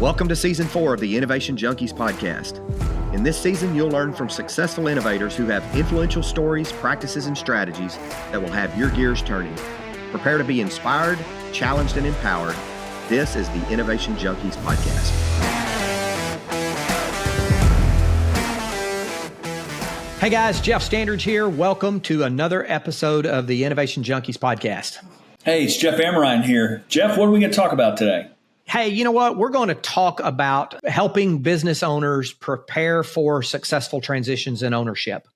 Welcome to Season 4 of the Innovation Junkies podcast. In this season, you'll learn from successful innovators who have influential stories, practices, and strategies that will have your gears turning. Prepare to be inspired, challenged, and empowered. This is the Innovation Junkies podcast. Hey guys, Jeff Standridge here. Welcome to another episode of the Innovation Junkies podcast. Hey, it's Jeff Amrine here. Jeff, what are we going to talk about today? Hey, you know what? We're going to talk about helping business owners prepare for successful transitions in ownership.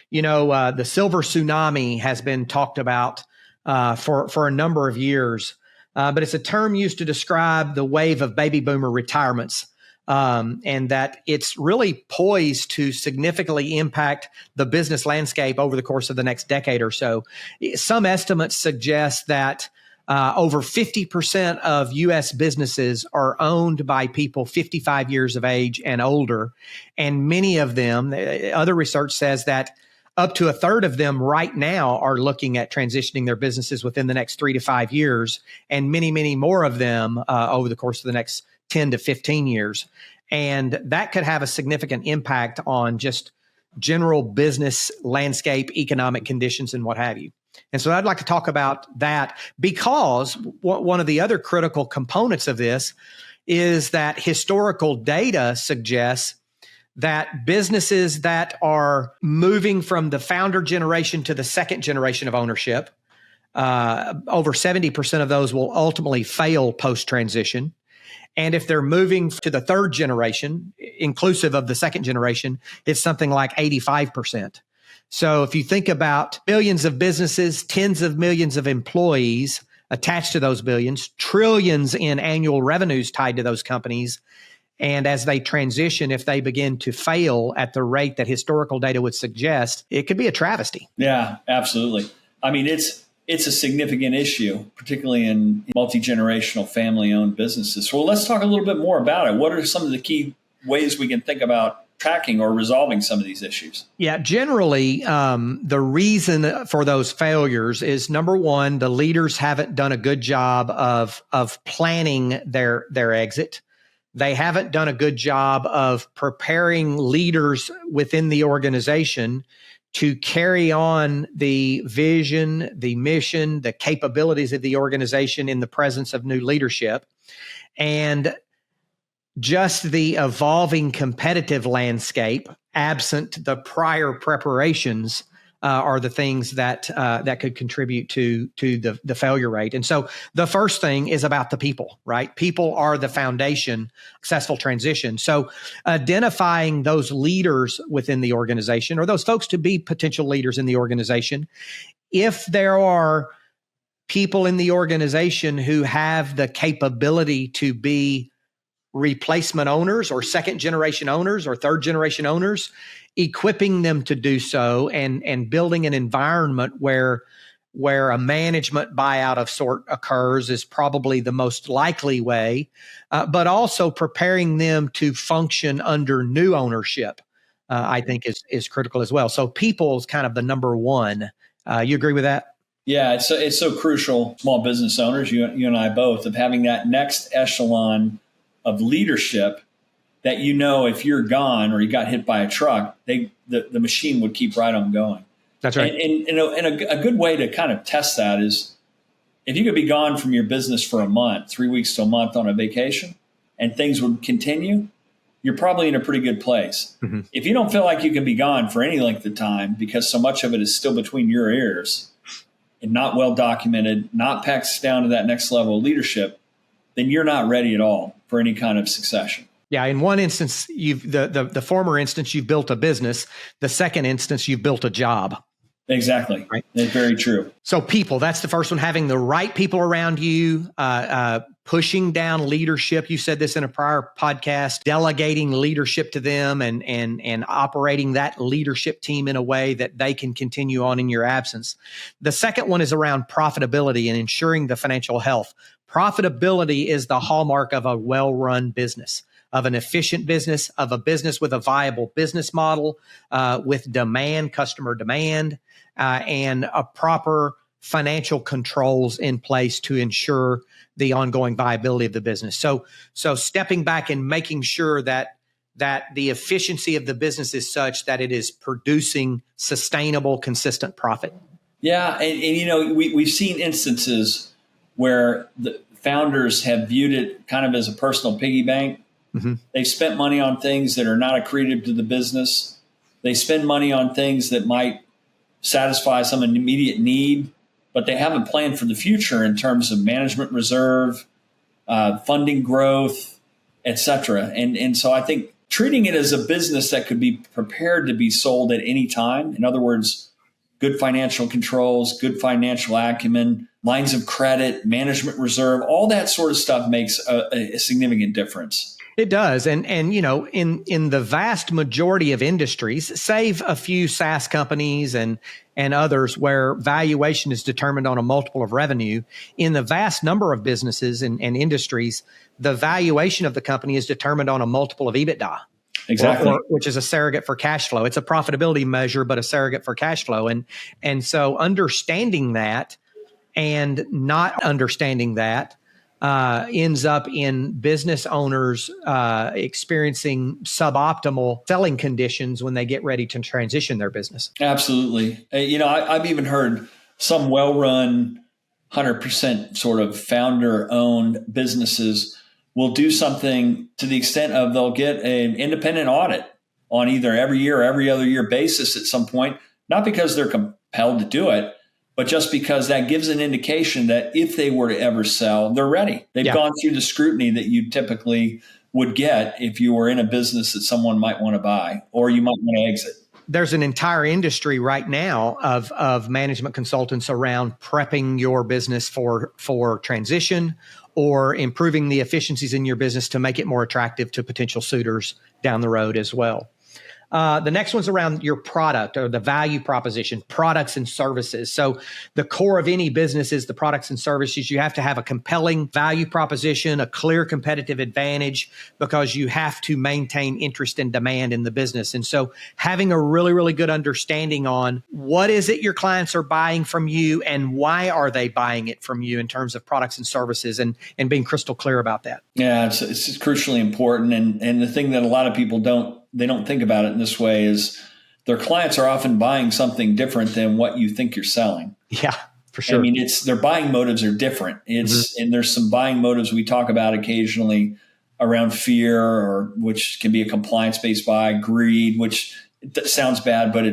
You know, the silver tsunami has been talked about for a number of years, but it's a term used to describe the wave of baby boomer retirements, and that it's really poised to significantly impact the business landscape over the course of the next decade or so. Some estimates suggest that over 50% of U.S. businesses are owned by people 55 years of age and older. And many of them, other research says that up to a third of them right now are looking at transitioning their businesses within the next 3 to 5 years, and many, many more of them over the course of the next 10 to 15 years. And that could have a significant impact on just general business landscape, economic conditions, and what have you. And so I'd like to talk about that because one of the other critical components of this is that historical data suggests that businesses that are moving from the founder generation to the second generation of ownership, over 70% of those will ultimately fail post-transition. And if they're moving to the third generation, inclusive of the second generation, it's something like 85%. So if you think about billions of businesses, tens of millions of employees attached to those billions, trillions in annual revenues tied to those companies, and as they transition, if they begin to fail at the rate that historical data would suggest, it could be a travesty. Yeah, absolutely. I mean, it's a significant issue, particularly in multi-generational family-owned businesses. Well, let's talk a little bit more about it. What are some of the key ways we can think about tracking or resolving some of these issues? Yeah, generally, the reason for those failures is, number one, the leaders haven't done a good job of planning their exit. They haven't done a good job of preparing leaders within the organization to carry on the vision, the mission, the capabilities of the organization in the presence of new leadership. And just the evolving competitive landscape, absent the prior preparations, are the things that could contribute to the failure rate. And so the first thing is about the people, right? People are the foundation, successful transition. So identifying those leaders within the organization, or those folks to be potential leaders in the organization, if there are people in the organization who have the capability to be replacement owners or second generation owners or third generation owners, equipping them to do so and building an environment where a management buyout of sort occurs is probably the most likely way, but also preparing them to function under new ownership, I think is critical as well. So people is kind of the number one. You agree with that? Yeah, it's so crucial, small business owners, you and I both, of having that next echelon of leadership that, you know, if you're gone or you got hit by a truck, the machine would keep right on going. That's right. And a good way to kind of test that is if you could be gone from your business for a month, 3 weeks to a month on a vacation, and things would continue, you're probably in a pretty good place. Mm-hmm. If you don't feel like you can be gone for any length of time because so much of it is still between your ears and not well documented, not passed down to that next level of leadership, then you're not ready at all for any kind of succession. Yeah, in one instance, the former instance, you've built a business. The second instance, you've built a job. Exactly. Right. That's very true. So people, that's the first one, having the right people around you, pushing down leadership. You said this in a prior podcast, delegating leadership to them and operating that leadership team in a way that they can continue on in your absence. The second one is around profitability and ensuring the financial health. Profitability is the hallmark of a well-run business, of an efficient business, of a business with a viable business model, with demand, customer demand, and a proper financial controls in place to ensure the ongoing viability of the business. So stepping back and making sure that the efficiency of the business is such that it is producing sustainable, consistent profit. Yeah, and we've seen instances where the founders have viewed it kind of as a personal piggy bank. Mm-hmm. They've spent money on things that are not accretive to the business. They spend money on things that might satisfy some immediate need, but they haven't planned for the future in terms of management reserve, funding growth, et cetera. And so I think treating it as a business that could be prepared to be sold at any time, in other words, good financial controls, good financial acumen, lines of credit, management reserve, all that sort of stuff makes a significant difference. It does. And in the vast majority of industries, save a few SaaS companies and others where valuation is determined on a multiple of revenue, in the vast number of businesses and industries, the valuation of the company is determined on a multiple of EBITDA. Exactly. Which is a surrogate for cash flow. It's a profitability measure, but a surrogate for cash flow. And so understanding that and not understanding that ends up in business owners experiencing suboptimal selling conditions when they get ready to transition their business. Absolutely. I've even heard some well-run, 100% sort of founder-owned businesses will do something to the extent of they'll get an independent audit on either every year or every other year basis at some point, not because they're compelled to do it, but just because that gives an indication that if they were to ever sell, they're ready. They've gone through the scrutiny that you typically would get if you were in a business that someone might want to buy or you might want to exit. There's an entire industry right now of management consultants around prepping your business for transition or improving the efficiencies in your business to make it more attractive to potential suitors down the road as well. The next one's around your product or the value proposition, products and services. So the core of any business is the products and services. You have to have a compelling value proposition, a clear competitive advantage, because you have to maintain interest and demand in the business. And so having a really, really good understanding on what is it your clients are buying from you and why are they buying it from you in terms of products and services, and being crystal clear about that. Yeah, it's crucially important. And the thing that a lot of people don't think about it in this way is their clients are often buying something different than what you think you're selling. Yeah, for sure. I mean, their buying motives are different. And there's some buying motives we talk about occasionally around fear, or which can be a compliance-based buy, greed, which sounds bad, but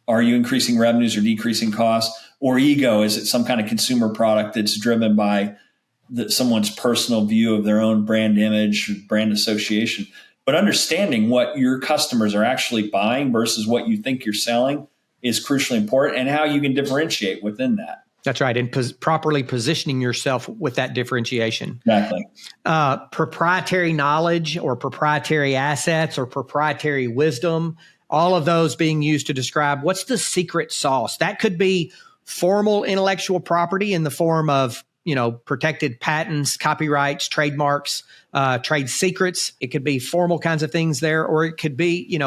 are you increasing revenues or decreasing costs? Or ego, is it some kind of consumer product that's driven by someone's personal view of their own brand image, brand association? But understanding what your customers are actually buying versus what you think you're selling is crucially important, and how you can differentiate within that. That's right. And properly positioning yourself with that differentiation. Exactly. Proprietary knowledge or proprietary assets or proprietary wisdom, all of those being used to describe what's the secret sauce. That could be formal intellectual property in the form of protected patents, copyrights, trademarks, trade secrets. It could be formal kinds of things there, or it could be,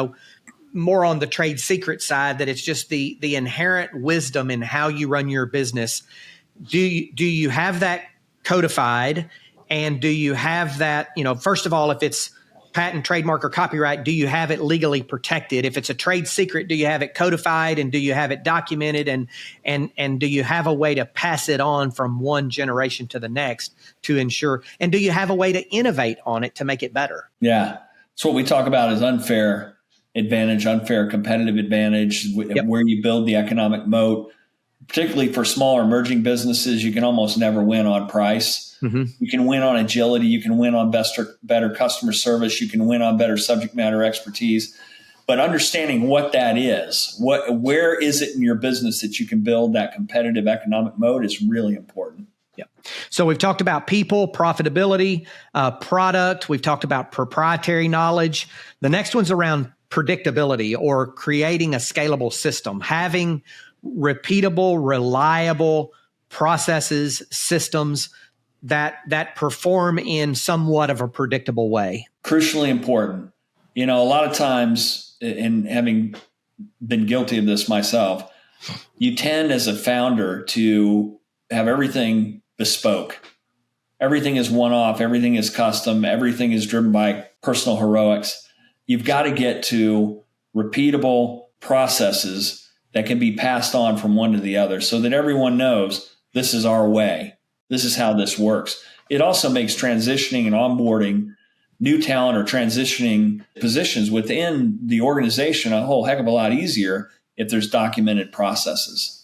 more on the trade secret side, that it's just the inherent wisdom in how you run your business. Do you have that codified? And do you have that, first of all, if it's patent, trademark, or copyright, do you have it legally protected? If it's a trade secret, do you have it codified, and do you have it documented, and do you have a way to pass it on from one generation to the next to ensure, and do you have a way to innovate on it to make it better? Yeah. So what we talk about is unfair advantage, unfair competitive advantage, where you build the economic moat. Particularly for smaller emerging businesses, you can almost never win on price. Mm-hmm. You can win on agility. You can win on better customer service. You can win on better subject matter expertise. But understanding what that is, where is it in your business that you can build that competitive economic moat is really important. Yeah. So we've talked about people, profitability, product. We've talked about proprietary knowledge. The next one's around predictability, or creating a scalable system, having repeatable, reliable processes, systems that perform in somewhat of a predictable way. Crucially important. A lot of times, and having been guilty of this myself, you tend as a founder to have everything bespoke. Everything is one-off, everything is custom, everything is driven by personal heroics. You've got to get to repeatable processes that can be passed on from one to the other so that everyone knows this is our way. This is how this works. It also makes transitioning and onboarding new talent or transitioning positions within the organization a whole heck of a lot easier if there's documented processes.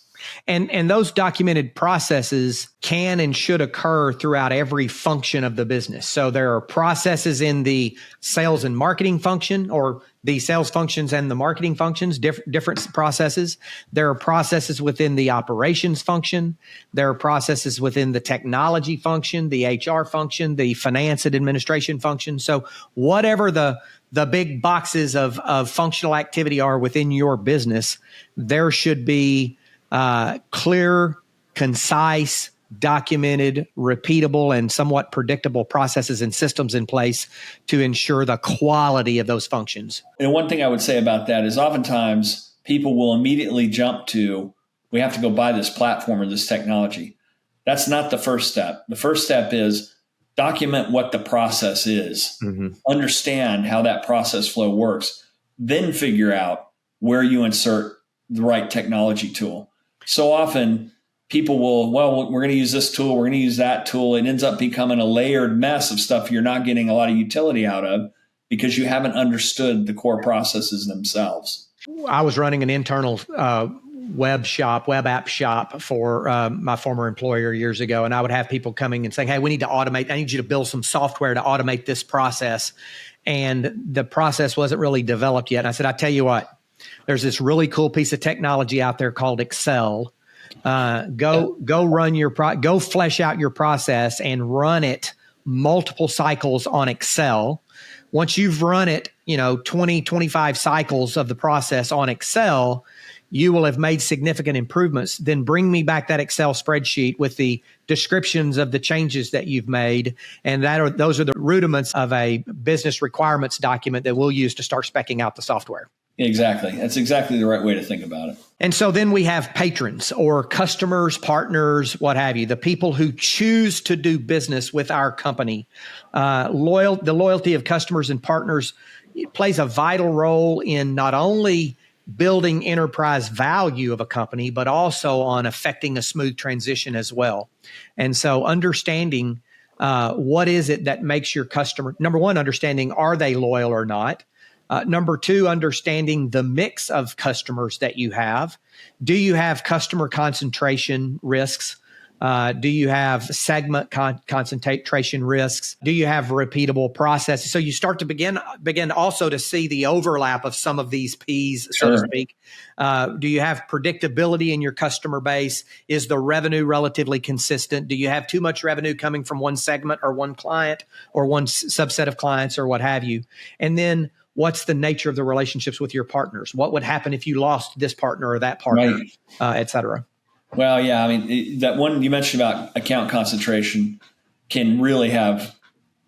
And those documented processes can and should occur throughout every function of the business. So there are processes in the sales and marketing function, or the sales functions and the marketing functions, different processes. There are processes within the operations function. There are processes within the technology function, the HR function, the finance and administration function. So whatever the big boxes of functional activity are within your business, there should be clear, concise, documented, repeatable, and somewhat predictable processes and systems in place to ensure the quality of those functions. And one thing I would say about that is oftentimes people will immediately jump to, we have to go buy this platform or this technology. That's not the first step. The first step is document what the process is, understand how that process flow works, then figure out where you insert the right technology tool. So often people will, well, we're going to use this tool, we're going to use that tool. It ends up becoming a layered mess of stuff you're not getting a lot of utility out of because you haven't understood the core processes themselves. I was running an internal web app shop for my former employer years ago. And I would have people coming and saying, hey, we need to automate. I need you to build some software to automate this process. And the process wasn't really developed yet. And I said, I tell you what, there's this really cool piece of technology out there called Excel. Go flesh out your process and run it multiple cycles on Excel. Once you've run it, 20, 25 cycles of the process on Excel, you will have made significant improvements. Then bring me back that Excel spreadsheet with the descriptions of the changes that you've made. And those are the rudiments of a business requirements document that we'll use to start speccing out the software. Exactly. That's exactly the right way to think about it. And so then we have patrons or customers, partners, what have you, the people who choose to do business with our company. The loyalty of customers and partners plays a vital role in not only building enterprise value of a company, but also on affecting a smooth transition as well. And so understanding what is it that makes your customer, number one, understanding are they loyal or not? Number two, understanding the mix of customers that you have. Do you have customer concentration risks? Do you have segment concentration risks? Do you have repeatable processes? So you start to begin also to see the overlap of some of these P's, so to speak. Do you have predictability in your customer base? Is the revenue relatively consistent? Do you have too much revenue coming from one segment or one client or one subset of clients or what have you? And then what's the nature of the relationships with your partners? What would happen if you lost this partner or that partner, right, et cetera? Well, yeah. I mean, that one you mentioned about account concentration can really have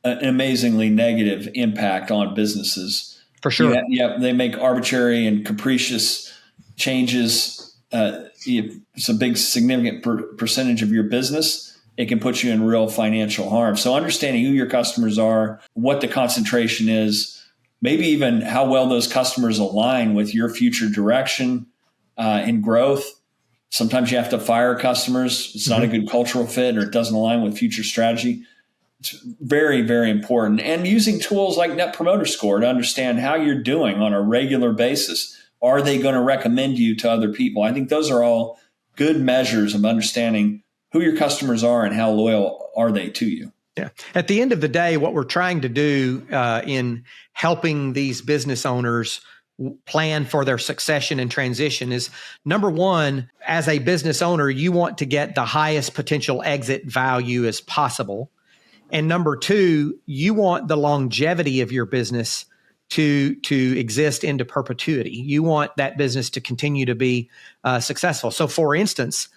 an amazingly negative impact on businesses. For sure. Yeah, they make arbitrary and capricious changes. It's a big, significant percentage of your business. It can put you in real financial harm. So understanding who your customers are, what the concentration is, maybe even how well those customers align with your future direction and growth. Sometimes you have to fire customers. It's not a good cultural fit or it doesn't align with future strategy. It's very, very important. And using tools like Net Promoter Score to understand how you're doing on a regular basis. Are they going to recommend you to other people? I think those are all good measures of understanding who your customers are and how loyal are they to you. Yeah. At the end of the day, what we're trying to do in helping these business owners plan for their succession and transition is, number one, as a business owner, you want to get the highest potential exit value as possible. And number two, you want the longevity of your business to exist into perpetuity. You want that business to continue to be successful. So for instance,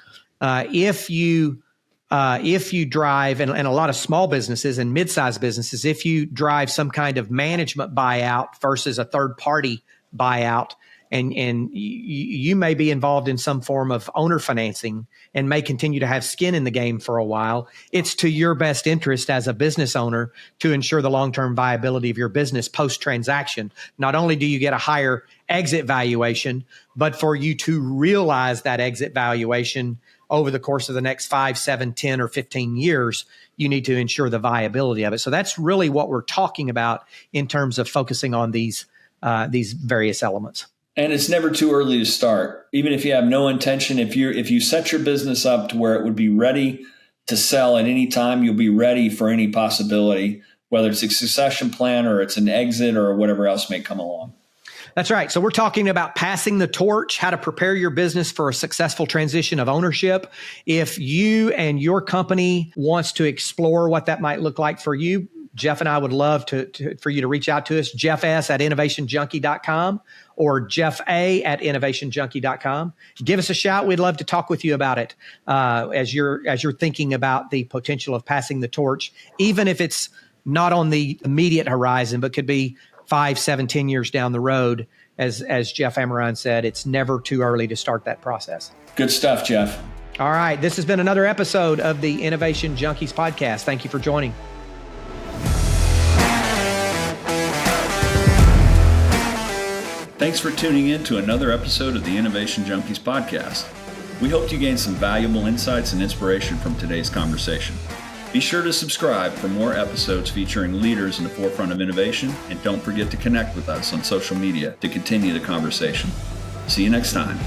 if you drive, and a lot of small businesses and mid-sized businesses, if you drive some kind of management buyout versus a third-party buyout, and you may be involved in some form of owner financing and may continue to have skin in the game for a while, it's to your best interest as a business owner to ensure the long-term viability of your business post-transaction. Not only do you get a higher exit valuation, but for you to realize that exit valuation over the course of the next 5, 7, 10, or 15 years, you need to ensure the viability of it. So that's really what we're talking about in terms of focusing on these various elements. And it's never too early to start. Even if you have no intention, if you set your business up to where it would be ready to sell at any time, you'll be ready for any possibility, whether it's a succession plan or it's an exit or whatever else may come along. That's right. So we're talking about passing the torch, how to prepare your business for a successful transition of ownership. If you and your company wants to explore what that might look like for you, Jeff and I would love for you to reach out to us, jeffs@innovationjunkie.com or jeffa@innovationjunkie.com. Give us a shout. We'd love to talk with you about it as you're thinking about the potential of passing the torch, even if it's not on the immediate horizon, but could be 5, 7, 10 years down the road. As Jeff Amaran said, it's never too early to start that process. Good stuff, Jeff. All right. This has been another episode of the Innovation Junkies podcast. Thank you for joining. Thanks for tuning in to another episode of the Innovation Junkies podcast. We hope you gained some valuable insights and inspiration from today's conversation. Be sure to subscribe for more episodes featuring leaders in the forefront of innovation, and don't forget to connect with us on social media to continue the conversation. See you next time.